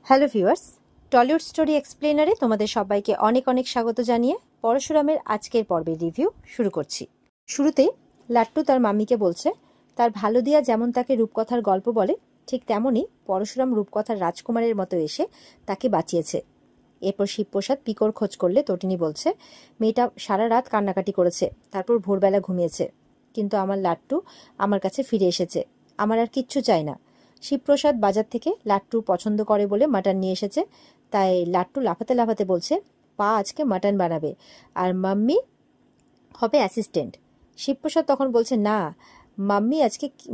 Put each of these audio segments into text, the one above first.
Hello viewers, Tollywood story এক্সপ্লেনারে তোমাদের সবাইকে অনেক অনেক স্বাগত জানিয়ে পরশুরামের আজকের পর্বের রিভিউ শুরু করছি। শুরুতেই লাট্টু তার মাম্মিকে বলছে তার ভালো দিয়া যেমন তাকে রূপকথার গল্প বলে ঠিক তেমনই পরশুরাম রূপকথার রাজকুমারের মতো এসে তাকে বাঁচিয়েছে। এরপর শিবপ্রসাদ পিকোর খোঁজ করলে তটিনী বলছে মেয়েটা সারা রাত কান্নাকাটি করেছে, তারপর ভোরবেলা ঘুমিয়েছে, কিন্তু আমার লাট্টু আমার কাছে ফিরে এসেছে, আমার আর কিচ্ছু চাই না। শিবপ্রসাদ বাজার থেকে লাট্টু পছন্দ করে বলে মাটন নিয়ে এসেছে, তাই লাট্টু লাফাতে লাফাতে বলছে পা আজকে মাটন বানাবে আর মাম্মি হবে অ্যাসিস্ট্যান্ট। শিবপ্রসাদ তখন বলছে না,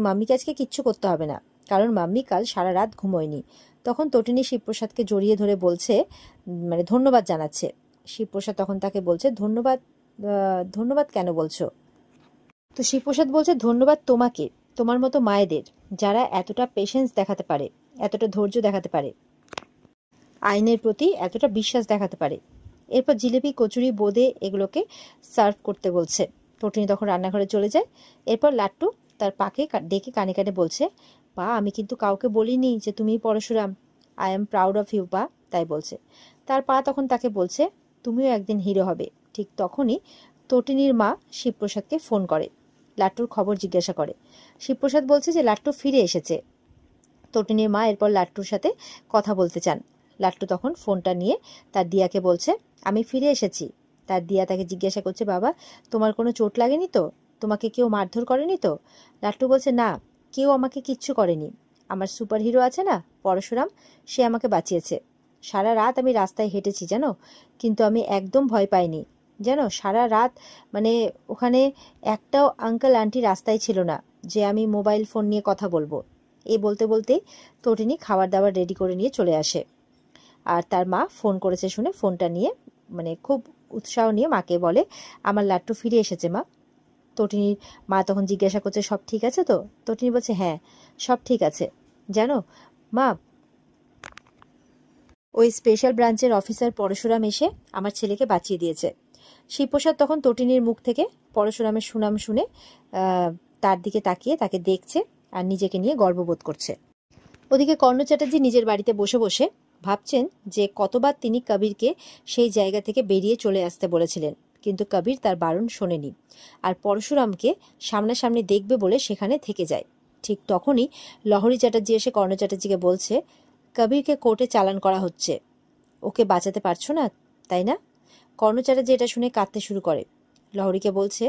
মাম্মিকে আজকে কিচ্ছু করতে হবে না, কারণ মাম্মি কাল সারা রাত ঘুমোয়নি। তখন তটিনী শিবপ্রসাদকে জড়িয়ে ধরে বলছে মানে ধন্যবাদ জানাচ্ছে। শিবপ্রসাদ তখন তাকে বলছে ধন্যবাদ কেন বলছো? তো শিবপ্রসাদ বলছে ধন্যবাদ তোমাকে, তোমার মতো মায়েদের, যারা এতটা পেশেন্স দেখাতে পারে, এতটা ধৈর্য দেখাতে পারে, আইনের প্রতি এতটা বিশ্বাস দেখাতে পারে। এরপর জিলিপি, কচুরি, বোঁদে এগুলোকে সার্ভ করতে বলছে। তটিনী তখন রান্নাঘরে চলে যায়। এরপর লাট্টু তার পাকে ডেকে কানে কানে বলছে পা, আমি কিন্তু কাউকে বলিনি যে তুমি Parshuram, I am proud of you পা, তাই বলছে। তার পা তখন তাকে বলছে তুমিও একদিন হিরো হবে। ঠিক তখনই তটিনীর মা শিবপ্রসাদকে ফোন করে, লাট্টুর খবর জিজ্ঞাসা করে। শিবপ্রসাদ বলছে যে লাট্টু ফিরে এসেছে। তটিনীর মা এরপর লাট্টুর সাথে কথা বলতে চান। লাট্টু তখন ফোনটা নিয়ে তার দিয়াকে বলছে আমি ফিরে এসেছি। তার দিয়া তাকে জিজ্ঞাসা করছে বাবা, তোমার কোনো চোট লাগেনি তো? তোমাকে কেউ মারধর করেনি তো? লাট্টু বলছে না, কেউ আমাকে কিচ্ছু করেনি। আমার সুপার হিরো আছে না পরশুরাম, সে আমাকে বাঁচিয়েছে। সারা রাত আমি রাস্তায় হেঁটেছি জানো, কিন্তু আমি একদম ভয় পাইনি জানো। সারা রাত মানে ওখানে একটাও আঙ্কেল আন্টি রাস্তায় ছিল না যে আমি মোবাইল ফোন নিয়ে কথা বলবো। এই বলতে বলতেই তটিনী খাবার দাবার রেডি করে নিয়ে চলে আসে। আর তার মা ফোন করেছে শুনে ফোনটা নিয়ে মানে খুব উৎসাহ নিয়ে মাকে বলে আমার লাট্টু ফিরে এসেছে মা। তটিনীর মা তখন জিজ্ঞাসা করছে সব ঠিক আছে তো? তটিনী বলছে হ্যাঁ, সব ঠিক আছে। জানো মা, ওই স্পেশাল ব্রাঞ্চের অফিসার পরশুরাম এসে আমার ছেলেকে বাঁচিয়ে দিয়েছে। শিবপ্রসাদ তখন তটিনীর মুখ থেকে পরশুরামের সুনাম শুনে তার দিকে তাকিয়ে তাকে দেখছে আর নিজেকে নিয়ে গর্ববোধ করছে। ওদিকে কর্ণ চ্যাটার্জি নিজের বাড়িতে বসে বসে ভাবছেন যে কতবার তিনি কবিরকে সেই জায়গা থেকে বেরিয়ে চলে আসতে বলেছিলেন, কিন্তু কবির তার বারণ শোনেনি আর পরশুরামকে সামনাসামনি দেখবে বলে সেখানে থেকে যায়। ঠিক তখনই লহরী চ্যাটার্জি এসে কর্ণ চ্যাটার্জিকে বলছে কবিরকে কোর্টে চালান করা হচ্ছে, ওকে বাঁচাতে পারছো না তাই না? কর্ণ চ্যাটার্জি এটা শুনে কাঁদতে শুরু করে। লহরীকে বলছে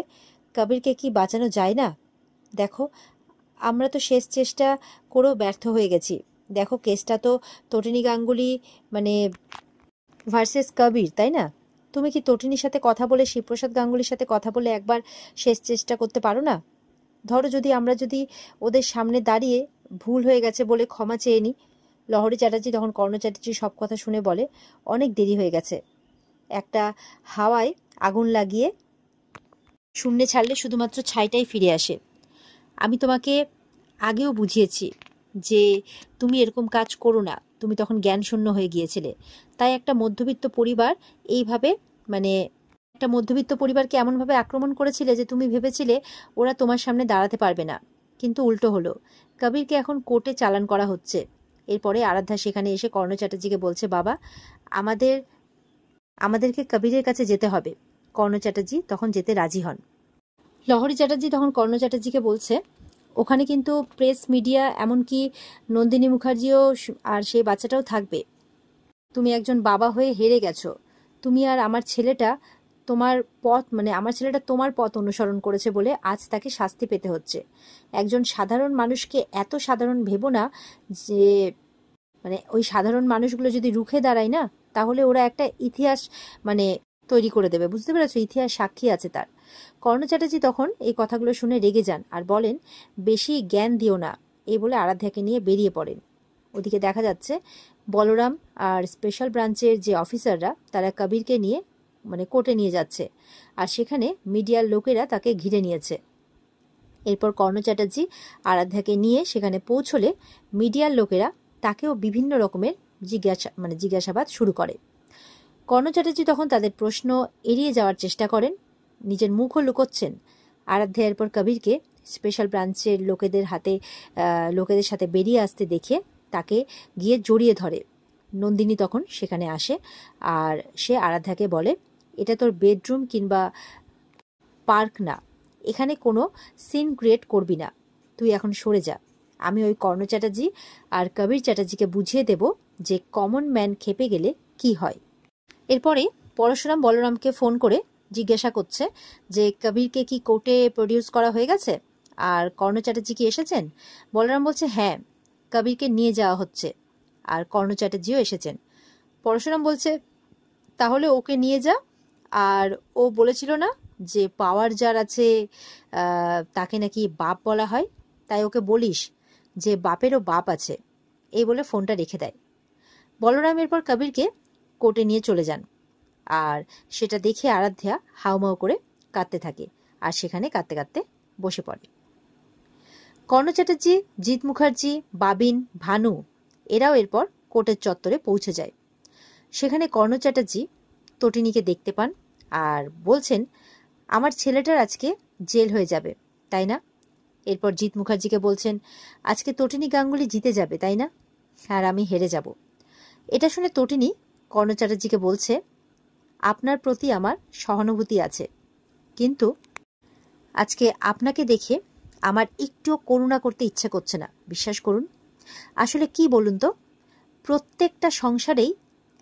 কবিরকে কি বাঁচানো যায় না? দেখো, আমরা তো শেষ চেষ্টা করেও ব্যর্থ হয়ে গেছি। দেখো কেসটা তো তটিনী গাঙ্গুলি মানে ভার্সেস কবির, তাই না? তুমি কি তটিনীর সাথে কথা বলে শিবপ্রসাদ গাঙ্গুলির সাথে কথা বলে একবার শেষ চেষ্টা করতে পারো না? ধরো আমরা যদি ওদের সামনে দাঁড়িয়ে ভুল হয়ে গেছে বলে ক্ষমা চেয়ে নিই। লহরী চ্যাটার্জি তখন কর্ণ চ্যাটার্জি সব কথা শুনে বলে অনেক দেরি হয়ে গেছে। একটা হাওয়ায় আগুন লাগিয়ে শূন্যে ছাড়লে শুধুমাত্র ছাইটাই ফিরে আসে। আমি তোমাকে আগেও বুঝিয়েছি যে তুমি এরকম কাজ করো না, তুমি তখন জ্ঞানশূন্য হয়ে গিয়েছিলে। তাই একটা মধ্যবিত্ত পরিবার এইভাবে মানে একটা মধ্যবিত্ত পরিবারকে এমনভাবে আক্রমণ করেছিলে যে তুমি ভেবেছিলে ওরা তোমার সামনে দাঁড়াতে পারবে না, কিন্তু উল্টো হলো। কবিরকে এখন কোর্টে চালান করা হচ্ছে। এরপরে আরাধ্যা সেখানে এসে কর্ণ চ্যাটার্জিকে বলছে বাবা, আমাদেরকে কবিরের কাছে যেতে হবে। কর্ণ চ্যাটার্জি তখন যেতে রাজি হন। লহরী চ্যাটার্জি তখন কর্ণ চ্যাটার্জিকে বলছে ওখানে কিন্তু প্রেস, মিডিয়া, এমনকি নন্দিনী মুখার্জিও আর সেই বাচ্চাটাও থাকবে। তুমি একজন বাবা হয়ে হেরে গেছো। তুমি আর আমার ছেলেটা আমার ছেলেটা তোমার পথ অনুসরণ করেছে বলে আজ তাকে শাস্তি পেতে হচ্ছে। একজন সাধারণ মানুষকে এত সাধারণ ভেবো না যে মানে ওই সাধারণ মানুষগুলো যদি রুখে দাঁড়ায় না, তাহলে ওরা একটা ইতিহাস মানে তৈরি করে দেবে, বুঝতে পেরেছো? ইতিহাস সাক্ষী আছে তার। কর্ণ চ্যাটার্জি তখন এই কথাগুলো শুনে রেগে যান আর বলেন বেশি জ্ঞান দিও না, এই বলে আরাধ্যাকে নিয়ে বেরিয়ে পড়েন। ওদিকে দেখা যাচ্ছে বলরাম আর স্পেশাল ব্রাঞ্চের যে অফিসাররা তারা কবিরকে নিয়ে মানে কোর্টে নিয়ে যাচ্ছে, আর সেখানে মিডিয়ার লোকেরা তাকে ঘিরে নিয়েছে। এরপর কর্ণ চ্যাটার্জি আরাধ্যাকে নিয়ে সেখানে পৌঁছলে মিডিয়ার লোকেরা তাকেও বিভিন্ন রকমের জিজ্ঞাসাবাদ শুরু করে। কর্ণ চ্যাটার্জি তখন তাদের প্রশ্ন এড়িয়ে যাওয়ার চেষ্টা করেন, নিজের মুখও লুকোচ্ছেন। আরাধ্যা এরপর কবিরকে স্পেশাল ব্রাঞ্চের লোকেদের সাথে বেরিয়ে আসতে দেখে তাকে গিয়ে জড়িয়ে ধরে। নন্দিনী তখন সেখানে আসে আর সে আরাধ্যাকে বলে, এটা তোর বেডরুম কিংবা পার্ক না, এখানে কোনো সিন ক্রিয়েট করবি না, তুই এখন সরে যা। আমি ওই কর্ণ চ্যাটার্জি আর কবির চ্যাটার্জিকে বুঝিয়ে দেব যে কমন ম্যান খেপে গেলে কি হয়। এরপরে পরশুরাম বলরামকে ফোন করে জিজ্ঞাসা করছে যে কবিরকে কি কোর্টে প্রডিউস করা হয়ে গেছে আর কর্ণ চ্যাটার্জি কি এসেছেন। বলরাম বলছে হ্যাঁ, কবিরকে নিয়ে যাওয়া হচ্ছে আর কর্ণ চ্যাটার্জিও এসেছেন। পরশুরাম বলছে তাহলে ওকে নিয়ে যা, আর ও বলেছিল না যে পাওয়ার যার আছে তাকে নাকি বাপ বলা হয়, তাই ওকে বলিস যে বাপেরও বাপ আছে। এই বলে ফোনটা রেখে দেয়। বলরাম এরপর কবিরকে কোর্টে নিয়ে চলে যান আর সেটা দেখে আরাধ্যা হাউমাউ করে কাঁদতে থাকে আর সেখানে কাঁদতে কাঁদতে বসে পড়ে। কর্ণ চ্যাটার্জি, জিৎ মুখার্জি, বাবিন, ভানু এরাও এরপর কোর্টের চত্বরে পৌঁছে যায়। সেখানে কর্ণ চ্যাটার্জি তটিনীকে দেখতে পান আর বলছেন, আমার ছেলেটার আজকে জেল হয়ে যাবে তাই না? এরপর জিৎ মুখার্জিকে বলছেন, আজকে তটিনী গাঙ্গুলি জিতে যাবে তাই না, আর আমি হেরে যাব। এটা শুনে তটিনী কর্ণ চ্যাটার্জিকে বলছে, আপনার প্রতি আমার সহানুভূতি আছে, কিন্তু আজকে আপনাকে দেখে আমার একটুও করুণা করতে ইচ্ছে করছে না, বিশ্বাস করুন। আসলে কি বলুন তো, প্রত্যেকটা সংসারেই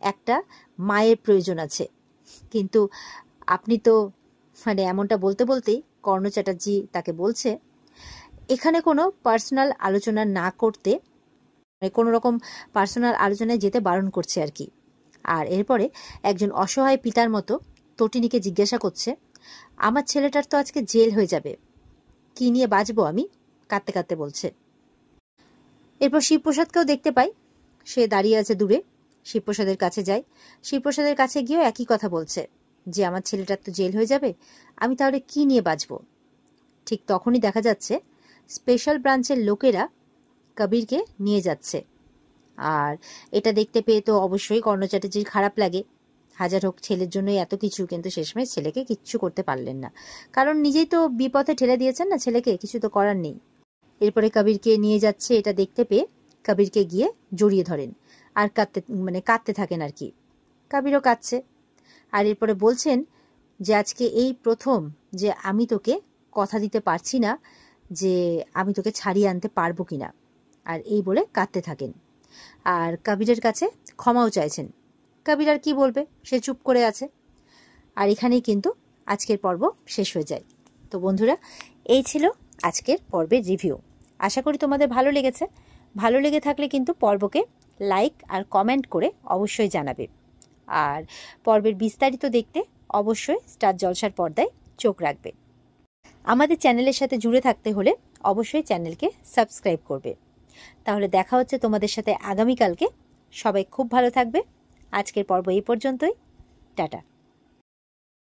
একটা মায়ের প্রয়োজন আছে, কিন্তু আপনি তো এমনটা বলতে বলতেই কর্ণ চ্যাটার্জি তাকে বলছে এখানে কোনো পার্সোনাল আলোচনা না করতে, কোনো রকম পার্সোনাল আলোচনায় যেতে বারণ করছে আর কি। আর এরপরে একজন অসহায় পিতার মতো তটিনীকে জিজ্ঞাসা করছে, আমার ছেলেটার তো আজকে জেল হয়ে যাবে, কি নিয়ে বাঁচবো আমি, কাঁদতে কাঁদতে বলছে। এরপর শিবপ্রসাদকেও দেখতে পাই, সে দাঁড়িয়ে আছে দূরে। শিবপ্রসাদের কাছে যায়, শিবপ্রসাদের কাছে গিয়েও একই কথা বলছে যে আমার ছেলেটার তো জেল হয়ে যাবে, আমি তাহলে কি নিয়ে বাঁচবো। ঠিক তখনই দেখা যাচ্ছে স্পেশাল ব্রাঞ্চের লোকেরা কবিরকে নিয়ে যাচ্ছে, আর এটা দেখতে পেয়ে তো অবশ্যই কর্ণ চ্যাটার্জির খারাপ লাগে। হাজার হোক ছেলের জন্যই এত কিছু, কিন্তু শেষমেশ ছেলেকে কিচ্ছু করতে পারলেন না, কারণ নিজেই তো বিপথে ঠেলে দিয়েছেন না ছেলেকে, কিছু তো করার নেই। এরপরে কবিরকে নিয়ে যাচ্ছে, এটা দেখতে পেয়ে কবিরকে গিয়ে জড়িয়ে ধরেন আর কাঁদতে থাকেন আর কি। কবিরও কাঁদছে আর এরপরে বলছেন যে আজকে এই প্রথম যে আমি তোকে কথা দিতে পারছি না যে আমি তোকে ছাড়িয়ে আনতে পারবো কিনা, আর এই বলে কাঁদতে থাকেন আর কবিরের কাছে ক্ষমাও চাইছেন। কবির আর কি বলবে, সে চুপ করে আছে। আর এখানেই কিন্তু আজকের পর্ব শেষ হয়ে যায়। তো বন্ধুরা, এই ছিল আজকের পর্বের রিভিউ। আশা করি তোমাদের ভালো লেগেছে। ভালো লেগে থাকলে কিন্তু পর্বকে লাইক আর কমেন্ট করে অবশ্যই জানাবে। আর পর্বের বিস্তারিত দেখতে অবশ্যই স্টার জলসার পর্দায় চোখ রাখবে। আমাদের চ্যানেলের সাথে জুড়ে থাকতে হলে অবশ্যই চ্যানেলকে সাবস্ক্রাইব করবে। তাহলে দেখা হচ্ছে তোমাদের সাথে আগামীকালকে। সবাই খুব ভালো থাকবে। আজকের পর্ব এই পর্যন্তই। টাটা।